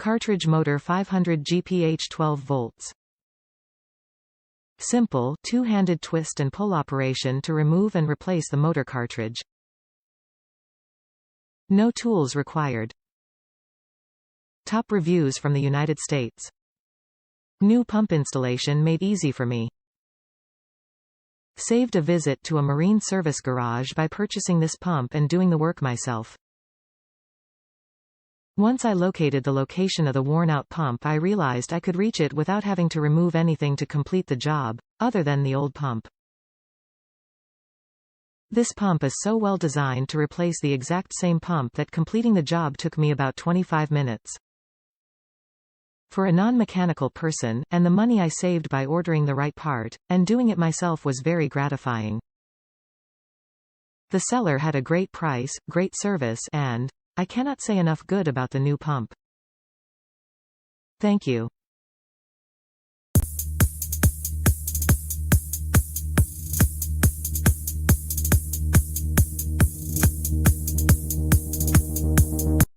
Cartridge motor 500 GPH 12 volts. Simple, two-handed twist and pull operation to remove and replace the motor cartridge. No tools required. Top reviews from the United States. New pump installation made easy for me. Saved a visit to a marine service garage by purchasing this pump and doing the work myself. Once I located the location of the worn-out pump, I realized I could reach it without having to remove anything to complete the job, other than the old pump. This pump is so well designed to replace the exact same pump that completing the job took me about 25 minutes. For a non-mechanical person, and the money I saved by ordering the right part, and doing it myself was very gratifying. The seller had a great price, great service, and I cannot say enough good about the new pump. Thank you.